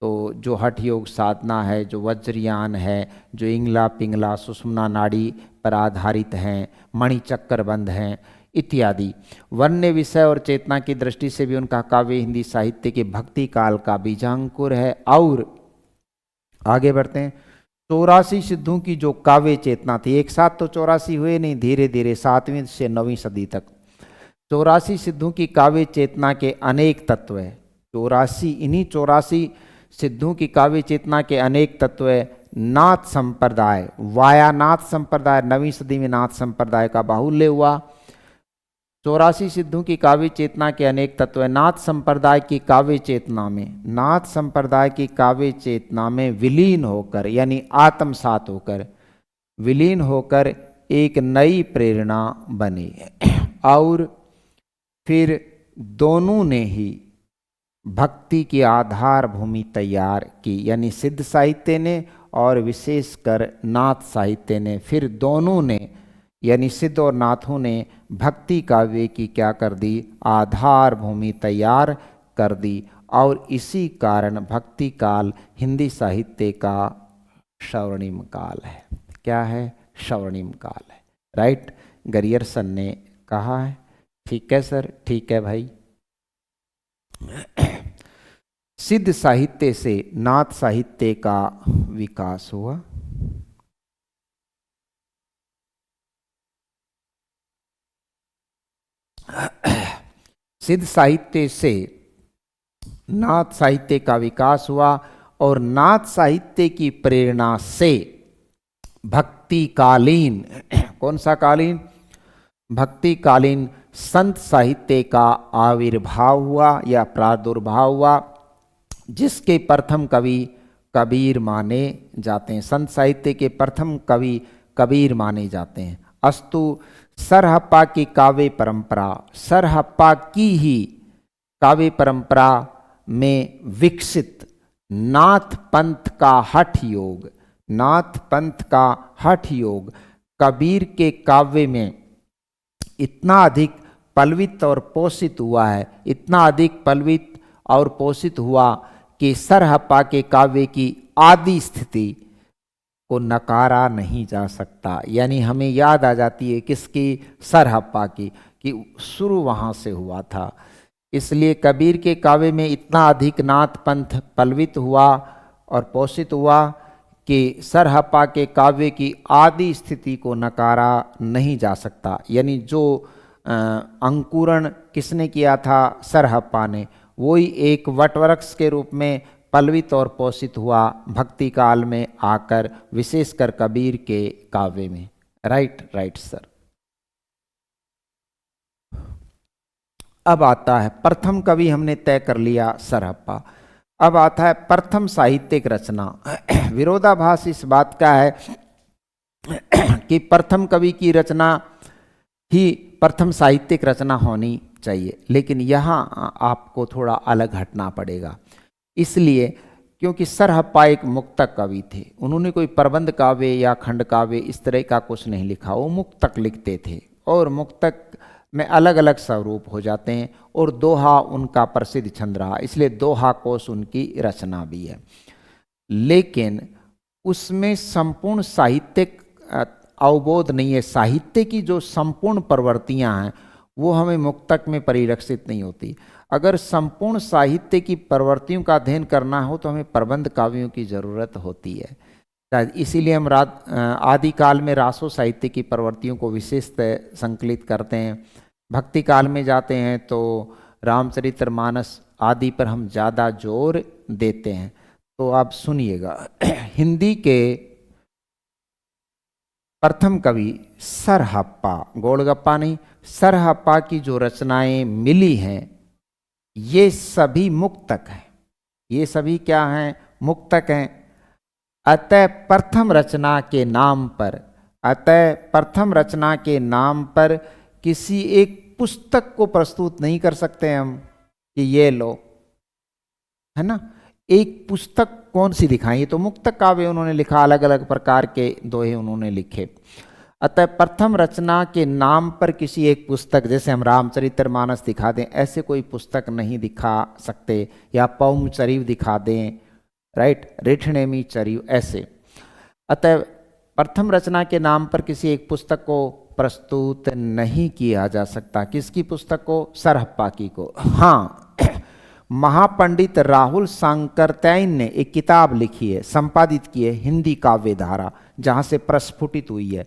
तो जो हठ योग साधना है, जो वज्रयान है, जो इंगला पिंगला सुषुम्ना नाड़ी पर आधारित हैं, मणिचक्र हैं इत्यादि, वन्य विषय और चेतना की दृष्टि से भी उनका काव्य हिंदी साहित्य के भक्ति काल का बीजांकुर है। और आगे बढ़ते हैं। 84 सिद्धों की जो काव्य चेतना थी, एक साथ तो 84 हुए नहीं, धीरे धीरे 7वीं से 9वीं सदी तक 84 सिद्धों की काव्य चेतना के अनेक तत्व है। 84 इन्हीं 84 सिद्धों की काव्य चेतना के अनेक तत्व है। नाथ संप्रदाय, वाया नाथ संप्रदाय, 9वीं सदी में नाथ संप्रदाय का बाहुल्य हुआ। 84 सिद्धों की काव्य चेतना के अनेक तत्व है। नाथ संप्रदाय की काव्य चेतना में, नाथ संप्रदाय की काव्य चेतना में विलीन होकर, यानी आत्मसात होकर, विलीन होकर एक नई प्रेरणा बनी और फिर दोनों ने ही भक्ति की आधार भूमि तैयार की, यानी सिद्ध साहित्य ने और विशेषकर नाथ साहित्य ने। फिर दोनों ने यानी सिद्ध और नाथों ने भक्ति काव्य की क्या कर दी, आधार भूमि तैयार कर दी। और इसी कारण भक्ति काल हिंदी साहित्य का स्वर्णिम काल है। क्या है? स्वर्णिम काल है। राइट, गरियर्सन ने कहा है। ठीक है सर, ठीक है भाई। सिद्ध साहित्य से नाथ साहित्य का विकास हुआ। सिद्ध साहित्य से नाथ साहित्य का विकास हुआ और नाथ साहित्य की प्रेरणा से भक्ति कालीन कौन सा कालीन? भक्ति कालीन संत साहित्य का आविर्भाव हुआ या प्रादुर्भाव हुआ, जिसके प्रथम कवि कबीर माने जाते हैं। संत साहित्य के प्रथम कवि कबीर माने जाते हैं। अस्तु सरहप्पा की काव्य परंपरा, सरहप्पा की ही काव्य परंपरा में विकसित नाथ पंथ का हठ योग, नाथ पंथ का हठ योग कबीर के काव्य में इतना अधिक पल्वित और पोषित हुआ है, इतना अधिक पल्वित और पोषित हुआ कि सरहप्पा के काव्य की आदि स्थिति को नकारा नहीं जा सकता। यानी हमें याद आ जाती है किसकी? सरहप्पा की, कि शुरू वहाँ से हुआ था। इसलिए कबीर के काव्य में इतना अधिक नाथ पंथ पल्वित हुआ और पोषित हुआ कि सरहप्पा के काव्य की आदि स्थिति को नकारा नहीं जा सकता। यानी जो अंकुरण किसने किया था? सरहप्पा ने। वही एक वटवृक्ष के रूप में पल्वित और पोषित हुआ भक्ति काल में आकर, विशेषकर कबीर के काव्य में। Right, right sir. अब आता है प्रथम कवि, हमने तय कर लिया सरहप्पा। अब आता है प्रथम साहित्यिक रचना। विरोधाभास इस बात का है कि प्रथम कवि की रचना ही प्रथम साहित्यिक रचना होनी चाहिए, लेकिन यहाँ आपको थोड़ा अलग हटना पड़ेगा। इसलिए क्योंकि सरहप्पा एक मुक्तक कवि थे, उन्होंने कोई प्रबंध काव्य या खंड काव्य इस तरह का कुछ नहीं लिखा, वो मुक्तक लिखते थे और मुक्तक में अलग अलग स्वरूप हो जाते हैं और दोहा उनका प्रसिद्ध छंद रहा, इसलिए दोहा कोश उनकी रचना भी है। लेकिन उसमें संपूर्ण साहित्यिक अवबोध नहीं है। साहित्य की जो संपूर्ण प्रवृत्तियां हैं वो हमें मुक्तक में परिलक्षित नहीं होती। अगर संपूर्ण साहित्य की प्रवृत्तियों का अध्ययन करना हो तो हमें प्रबंध काव्यों की जरूरत होती है। इसीलिए हम आदिकाल में रासो साहित्य की प्रवृत्तियों को विशेषतः संकलित करते हैं। भक्ति काल में जाते हैं तो रामचरितमानस आदि पर हम ज़्यादा जोर देते हैं। तो आप सुनिएगा, हिंदी के प्रथम कवि सरहप्पा, गोलगप्पा नहीं, सरहप्पा की जो रचनाएं मिली हैं ये सभी मुक्तक हैं। ये सभी क्या हैं? मुक्तक हैं। अतः प्रथम रचना के नाम पर, अतः प्रथम रचना के नाम पर किसी एक पुस्तक को प्रस्तुत नहीं कर सकते हम कि ये लो, है ना। एक पुस्तक कौन सी दिखाई? तो मुक्तक काव्य उन्होंने लिखा, अलग अलग प्रकार के दोहे उन्होंने लिखे। अतः प्रथम रचना के नाम पर किसी एक पुस्तक, जैसे हम रामचरितमानस दिखा दें, ऐसे कोई पुस्तक नहीं दिखा सकते, या पौम चरिव दिखा दें, राइट, रिठनेमी चरिव, ऐसे। अतः प्रथम रचना के नाम पर किसी एक पुस्तक को प्रस्तुत नहीं किया जा सकता। किसकी पुस्तक को? सरहप्पा की को। हाँ, महापंडित राहुल सांकरत्यायन ने एक किताब लिखी है, संपादित की है, हिंदी काव्य धारा, जहाँ से प्रस्फुटित हुई है।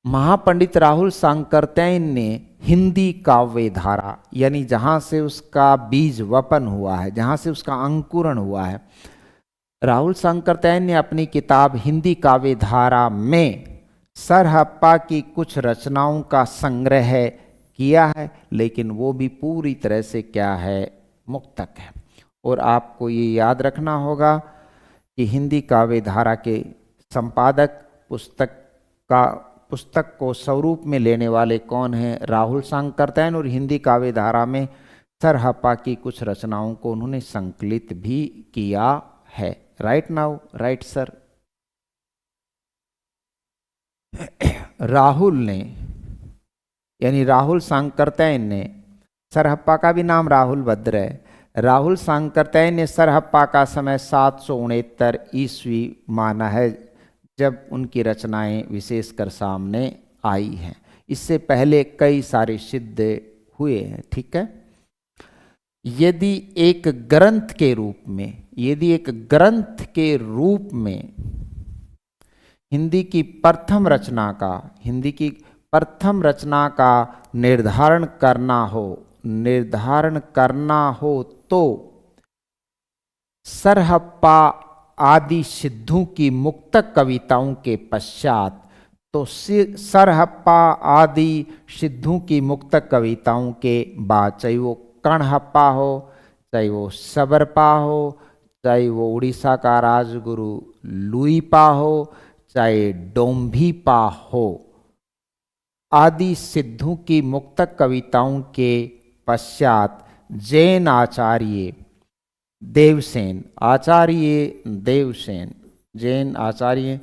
महापंडित राहुल सांकरत्यायन ने हिंदी काव्य धारा, यानी जहाँ से उसका बीज वपन हुआ है, जहाँ से उसका अंकुरण हुआ है, राहुल सांकरत्यायन ने अपनी किताब हिंदी काव्य धारा में सरहप्पा की कुछ रचनाओं का संग्रह किया है, लेकिन वो भी पूरी तरह से क्या है? मुक्तक है। और आपको ये याद रखना होगा कि हिंदी काव्य धारा के संपादक पुस्तक का पुस्तक को स्वरूप में लेने वाले कौन हैं? राहुल सांकरतैन। और हिंदी काव्य धारा में सरहप्पा की कुछ रचनाओं को उन्होंने संकलित भी किया है। Right now, right sir. Rahul ने यानी राहुल सांकरतैन ने, सरहप्पा का भी नाम राहुल भद्र है, राहुल सांकरतैन ने सरहप्पा का समय 769 ईस्वी माना है जब उनकी रचनाएं विशेषकर सामने आई हैं। इससे पहले कई सारे सिद्ध हुए हैं। ठीक है। यदि एक ग्रंथ के रूप में, यदि एक ग्रंथ के रूप में हिंदी की प्रथम रचना का, हिंदी की प्रथम रचना का निर्धारण करना हो तो सरहप्पा आदि सिद्धों की मुक्तक कविताओं के पश्चात, तो सरहप्पा आदि सिद्धों की मुक्तक कविताओं के बाद, चाहे वो कणहप्पा हो, चाहे वो सबरपा हो, चाहे वो उड़ीसा का राजगुरु लुईपा हो, चाहे डोम्भीपा हो, आदि सिद्धों की मुक्तक कविताओं के पश्चात जैन आचार्य देवसेन, जैन आचार्य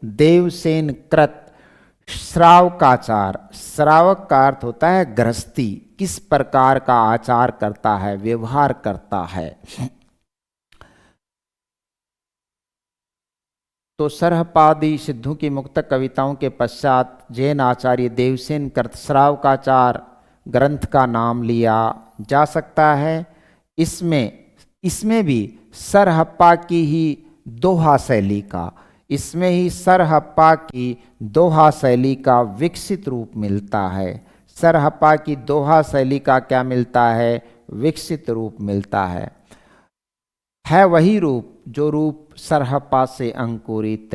देवसेन कृत श्रावकाचार, श्रावक का अर्थ होता है गृहस्थी, किस प्रकार का आचार करता है, व्यवहार करता है। तो सरहप्पादि सिद्धों की मुक्तक कविताओं के पश्चात जैन आचार्य देवसेन कृत श्रावकाचार ग्रंथ का नाम लिया जा सकता है। इसमें भी सरहप्पा की ही दोहा शैली का, इसमें ही सरहप्पा की दोहा शैली का विकसित रूप मिलता है। सरहप्पा की दोहा शैली का क्या मिलता है? विकसित रूप मिलता है वही रूप जो रूप सरहप्पा से अंकुरित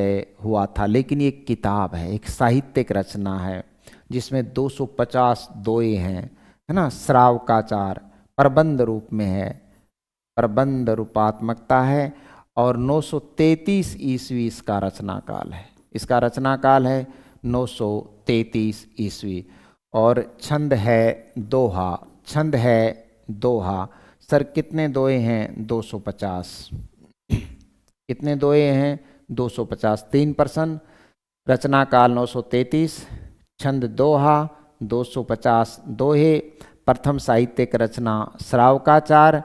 हुआ था। लेकिन ये किताब है, एक साहित्यिक रचना है जिसमें 250 दोहे हैं, है ना। श्रावकाचार प्रबंध रूप में है, प्रबंध रूपात्मकता है। और 933 ईस्वी इसका रचना काल है, इसका रचना काल है 933 ईस्वी। और छंद है दोहा। सर कितने दोहे हैं? 250। कितने दोहे हैं? 250। 3%। रचना काल 933, छंद दोहा, 250 दोहे। प्रथम साहित्यिक रचना श्रावकाचार,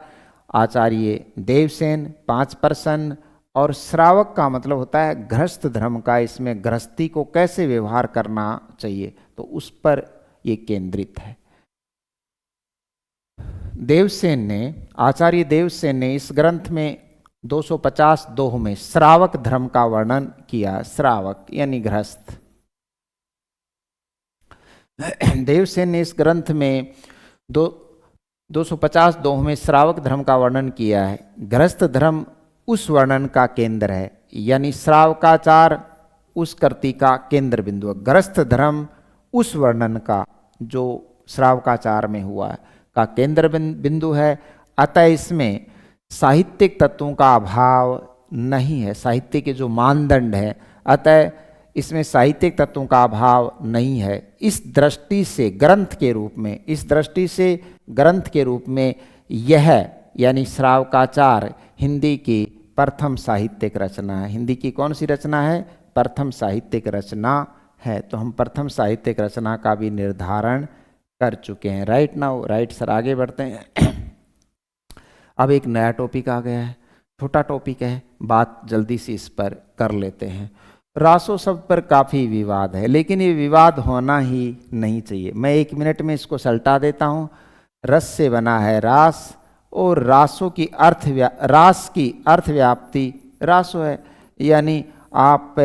आचार्य देवसेन 5%। और श्रावक का मतलब होता है गृहस्थ धर्म का, इसमें गृहस्थी को कैसे व्यवहार करना चाहिए, तो उस पर ये केंद्रित है। आचार्य देवसेन ने इस ग्रंथ में 250 दोह में श्रावक धर्म का वर्णन किया। श्रावक यानी गृहस्थ। देवसेन ने इस ग्रंथ में 250 दोह में श्रावक धर्म का वर्णन किया है। गृहस्थ धर्म उस वर्णन का केंद्र है, यानी श्रावकाचार उस कृति का केंद्र बिंदु है। गृहस्थ धर्म उस वर्णन का जो श्रावकाचार में हुआ है का केंद्र बिंदु है। अतः इसमें साहित्यिक तत्वों का अभाव नहीं है, साहित्य के जो मानदंड है, अतः इसमें साहित्यिक तत्वों का अभाव नहीं है। इस दृष्टि से ग्रंथ के रूप में यह यानी श्रावकाचार हिंदी की प्रथम साहित्यिक रचना है। हिंदी की कौन सी रचना है? प्रथम साहित्यिक रचना है। तो हम प्रथम साहित्यिक रचना का भी निर्धारण कर चुके हैं। Right now, right sir. आगे बढ़ते हैं। अब एक नया टॉपिक आ गया है, छोटा टॉपिक है, बात जल्दी से इस पर कर लेते हैं। रासो शब्द पर काफ़ी विवाद है, लेकिन ये विवाद होना ही नहीं चाहिए। मैं 1 मिनट में इसको सल्टा देता हूँ। रस से बना है रास, और रास की अर्थव्याप्ति रासो है। यानी आप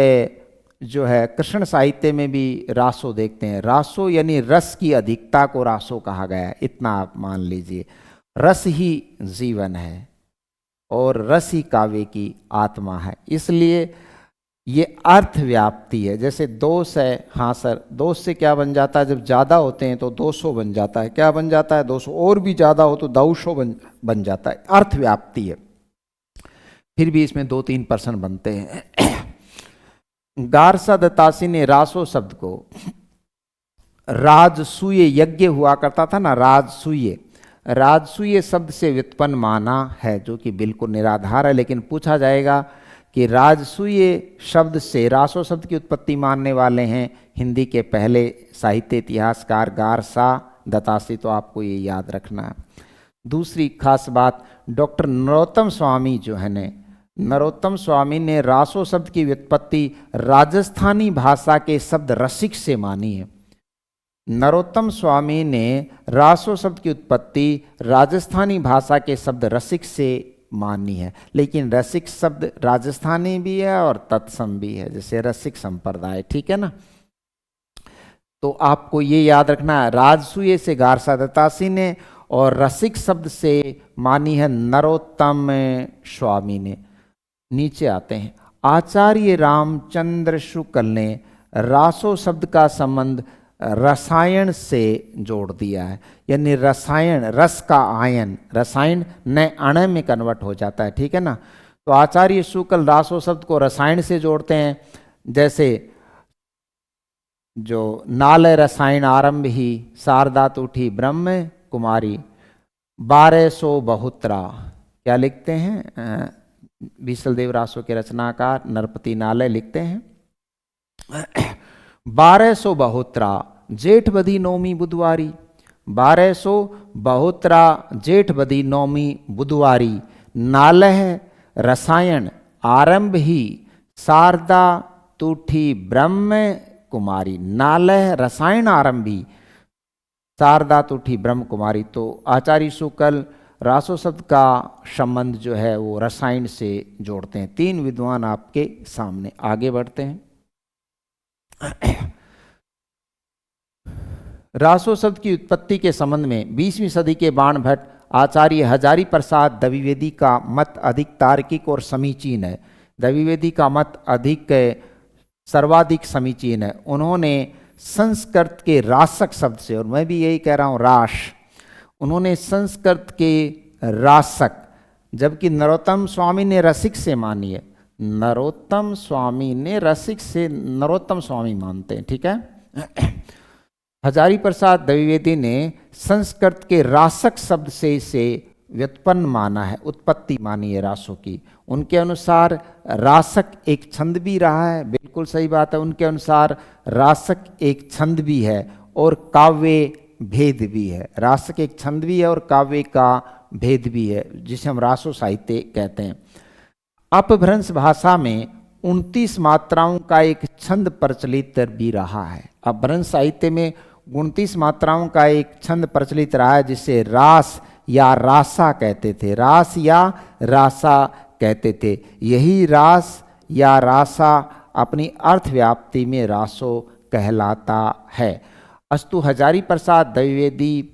जो है कृष्ण साहित्य में भी रासो देखते हैं। रासो यानी रस की अधिकता को रासो कहा गया है, इतना आप मान लीजिए। रस ही जीवन है और रस ही काव्य की आत्मा है, इसलिए ये अर्थव्याप्ति है। जैसे दोष है, हाँ सर, दोष से क्या बन जाता है? जब ज़्यादा होते हैं तो 200 बन जाता है। क्या बन जाता है? 200। और भी ज़्यादा हो तो 200 बन जाता है। अर्थव्याप्ति है। फिर भी इसमें 2-3% बनते हैं। गारसा दत्तासी ने रासो शब्द को राजसूय यज्ञ हुआ करता था ना, राजसूय शब्द से व्युत्पन्न माना है, जो कि बिल्कुल निराधार है। लेकिन पूछा जाएगा कि राजसूय शब्द से रासो शब्द की उत्पत्ति मानने वाले हैं हिंदी के पहले साहित्य इतिहासकार गारसा दत्तासी, तो आपको ये याद रखना है। दूसरी खास बात, डॉक्टर नरोत्तम स्वामी जो है ने, नरोत्तम स्वामी ने रासो शब्द की व्युत्पत्ति राजस्थानी भाषा के शब्द रसिक से मानी है। नरोत्तम स्वामी ने रासो शब्द की उत्पत्ति राजस्थानी भाषा के शब्द रसिक से मानी है। लेकिन रसिक शब्द राजस्थानी भी है और तत्सम भी है, जैसे रसिक संप्रदाय, ठीक है ना। तो आपको ये याद रखना है, राजसूय से गारसा दत्तासी ने और रसिक शब्द से मानी है नरोत्तम स्वामी ने। नीचे आते हैं, आचार्य रामचंद्र शुक्ल ने रासो शब्द का संबंध रसायन से जोड़ दिया है। यानी रसायन, रस का आयन, रसायन न अण में कन्वर्ट हो जाता है, ठीक है ना। तो आचार्य शुक्ल रासो शब्द को रसायन से जोड़ते हैं। जैसे जो नाल रसायन आरंभ ही शारदात उठी ब्रह्म कुमारी 1200 बहुत्रा, क्या लिखते हैं बीसल देव रासो के रचनाकार नरपति नालय लिखते हैं 1200 बहुत्रा जेठ बधी नौमी बुधवारी, 1200 बहुत्रा जेठ बधी नौमी बुधवारी, नालह रसायन आरंभ ही शारदा तूठी ब्रह्म कुमारी। नालह रसायन आरंभी शारदा तूठी ब्रह्म कुमारी। तो आचार्य शुक्ल रासो शब्द का संबंध जो है वो रसायन से जोड़ते हैं। 3 विद्वान आपके सामने, आगे बढ़ते हैं। रासो शब्द की उत्पत्ति के संबंध में 20वीं सदी के बाण भट्ट आचार्य हजारी प्रसाद द्विवेदी का मत अधिक तार्किक और समीचीन है। द्विवेदी का मत सर्वाधिक समीचीन है। उन्होंने संस्कृत के रासक शब्द से, और मैं भी यही कह रहा हूँ रास, उन्होंने संस्कृत के रासक, जबकि नरोत्तम स्वामी ने रसिक से मानी है। नरोत्तम स्वामी ने रसिक से नरोत्तम स्वामी मानते हैं, ठीक है। हजारी प्रसाद द्विवेदी ने संस्कृत के रासक शब्द से इसे व्युत्पन्न माना है, उत्पत्ति मानी है रासों की। उनके अनुसार रासक एक छंद भी रहा है, बिल्कुल सही बात है। उनके अनुसार रासक एक छंद भी है और काव्य भेद भी है। रासक एक छंद भी है और काव्य का भेद भी है, जिसे हम रासो साहित्य कहते हैं। अपभ्रंश भाषा में 29 मात्राओं का एक छंद प्रचलित भी रहा है। अपभ्रंश साहित्य में 29 मात्राओं का एक छंद प्रचलित रहा है, जिसे रास या रासा कहते थे। रास या रासा कहते थे। यही रास या रासा अपनी अर्थ व्याप्ति में रासो कहलाता है। अस्तु हजारी प्रसाद द्विवेदी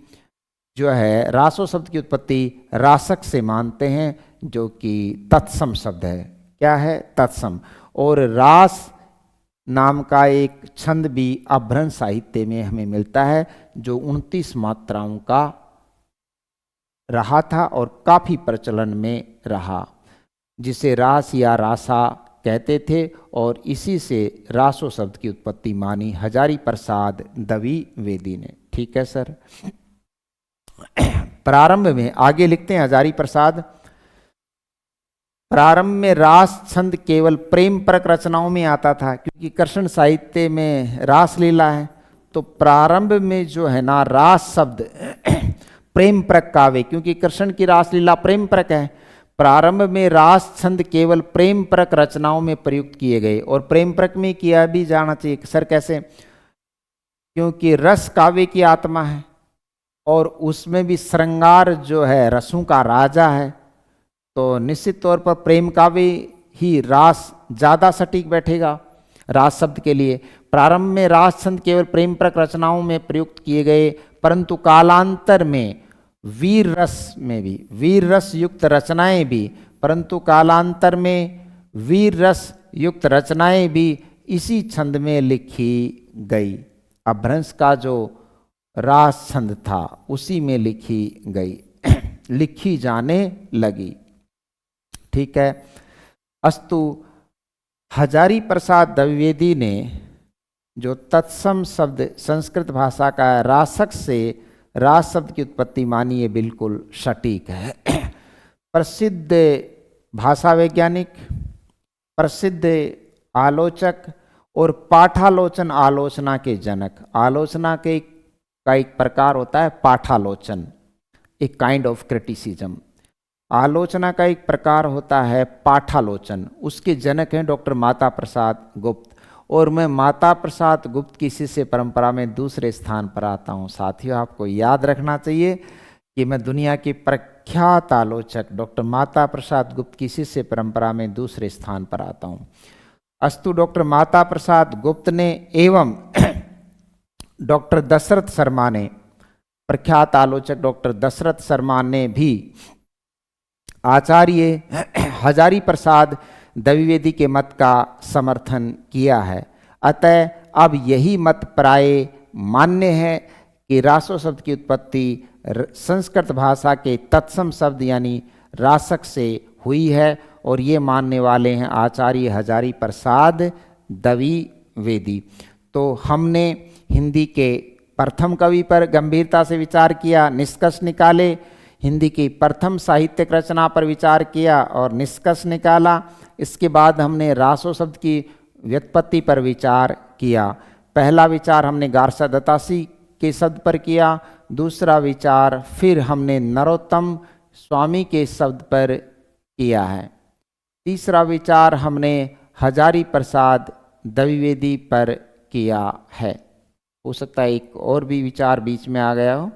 जो है रासो शब्द की उत्पत्ति रासक से मानते हैं, जो कि तत्सम शब्द है। क्या है? तत्सम। और रास नाम का एक छंद भी अपभ्रंश साहित्य में हमें मिलता है, जो 29 मात्राओं का रहा था और काफी प्रचलन में रहा, जिसे रास या रासा कहते थे। और इसी से रासो शब्द की उत्पत्ति मानी हजारी प्रसाद द्विवेदी ने। ठीक है सर। प्रारंभ में आगे लिखते हैं हजारी प्रसाद, प्रारंभ में रास छंद केवल प्रेम परक रचनाओं में आता था, क्योंकि कृष्ण साहित्य में रास लीला है। तो प्रारंभ में जो है ना रास शब्द प्रेम परक काव्य, क्योंकि कृष्ण की रास लीला प्रेम परक है। प्रारंभ में रास छंद केवल प्रेम परक रचनाओं में प्रयुक्त किए गए। और प्रेम परक में किया भी जाना चाहिए। सर कैसे? क्योंकि रस काव्य की आत्मा है और उसमें भी श्रृंगार जो है रसों का राजा है, तो निश्चित तौर पर प्रेम काव्य ही रास ज़्यादा सटीक बैठेगा रास शब्द के लिए। प्रारंभ में रास छंद केवल प्रेम परक रचनाओं में प्रयुक्त किए गए, परंतु कालांतर में वीर रस में भी, वीर रस युक्त रचनाएं भी, परंतु कालांतर में वीर रस युक्त रचनाएं भी इसी छंद में लिखी गई। अपभ्रंश का जो रास छंद था उसी में लिखी गई, लिखी जाने लगी। ठीक है। अस्तु हजारी प्रसाद द्विवेदी ने जो तत्सम शब्द संस्कृत भाषा का है, रासक से रास शब्द की उत्पत्ति मानी, ये बिल्कुल सटीक है। प्रसिद्ध भाषा वैज्ञानिक, प्रसिद्ध आलोचक और पाठालोचन आलोचना के जनक। आलोचना के का एक प्रकार होता है पाठालोचन, एक काइंड ऑफ क्रिटिसिज्म। आलोचना का एक प्रकार होता है पाठालोचन। उसके जनक हैं डॉक्टर माता प्रसाद गुप्त। और मैं माता प्रसाद गुप्त की शिष्य परंपरा में दूसरे स्थान पर आता हूँ। साथियों, आपको याद रखना चाहिए कि मैं दुनिया की प्रख्यात आलोचक डॉक्टर माता प्रसाद गुप्त की शिष्य परंपरा में दूसरे स्थान पर आता हूँ। अस्तु डॉक्टर माता प्रसाद गुप्त ने एवं डॉक्टर दशरथ शर्मा ने, प्रख्यात आलोचक डॉक्टर दशरथ शर्मा ने भी आचार्य हजारी प्रसाद द्विवेदी के मत का समर्थन किया है। अतः अब यही मत प्राय मान्य है कि रासो शब्द की उत्पत्ति संस्कृत भाषा के तत्सम शब्द यानी रासक से हुई है, और ये मानने वाले हैं आचार्य हजारी प्रसाद द्विवेदी। तो हमने हिंदी के प्रथम कवि पर गंभीरता से विचार किया, निष्कर्ष निकाले। हिंदी की प्रथम साहित्यिक रचना पर विचार किया और निष्कर्ष निकाला। इसके बाद हमने रासो शब्द की व्युत्पत्ति पर विचार किया। पहला विचार हमने गारसा दत्तासी के शब्द पर किया, दूसरा विचार फिर हमने नरोत्तम स्वामी के शब्द पर किया है, तीसरा विचार हमने हजारी प्रसाद द्विवेदी पर किया है। हो सकता है एक और भी विचार बीच में आ गया हो।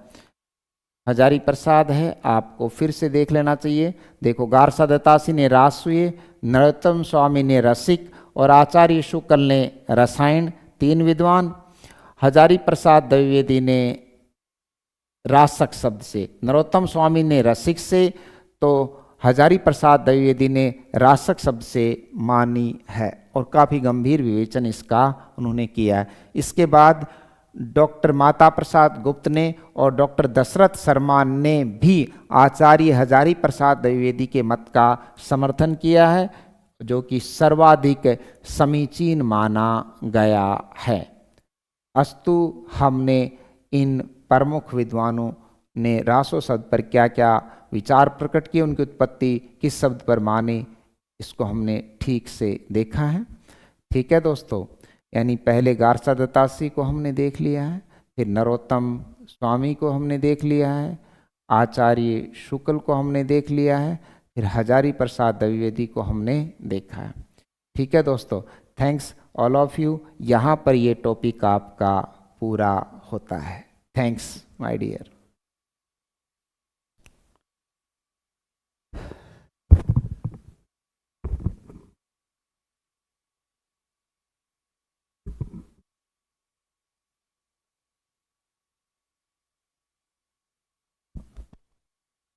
हजारी प्रसाद है, आपको फिर से देख लेना चाहिए। देखो, गारसा दत्तासी ने रासुए, नरोत्तम स्वामी ने रसिक और आचार्य शुक्ल ने रसायन, तीन विद्वान। हजारी प्रसाद द्विवेदी ने रासक शब्द से, नरोत्तम स्वामी ने रसिक से, तो हजारी प्रसाद द्विवेदी ने रासक शब्द से मानी है और काफ़ी गंभीर विवेचन इसका उन्होंने किया है। इसके बाद डॉक्टर माता प्रसाद गुप्त ने और डॉक्टर दशरथ शर्मा ने भी आचार्य हजारी प्रसाद द्विवेदी के मत का समर्थन किया है, जो कि सर्वाधिक समीचीन माना गया है। अस्तु हमने इन प्रमुख विद्वानों ने रासो शब्द पर क्या क्या विचार प्रकट किए, उनकी उत्पत्ति किस शब्द पर माने, इसको हमने ठीक से देखा है। ठीक है दोस्तों, यानी पहले गारसा दत्तासी को हमने देख लिया है, फिर नरोत्तम स्वामी को हमने देख लिया है, आचार्य शुक्ल को हमने देख लिया है, फिर हजारी प्रसाद द्विवेदी को हमने देखा है। ठीक है दोस्तों, थैंक्स ऑल ऑफ यू। यहाँ पर ये टॉपिक आपका पूरा होता है। Thanks my dear.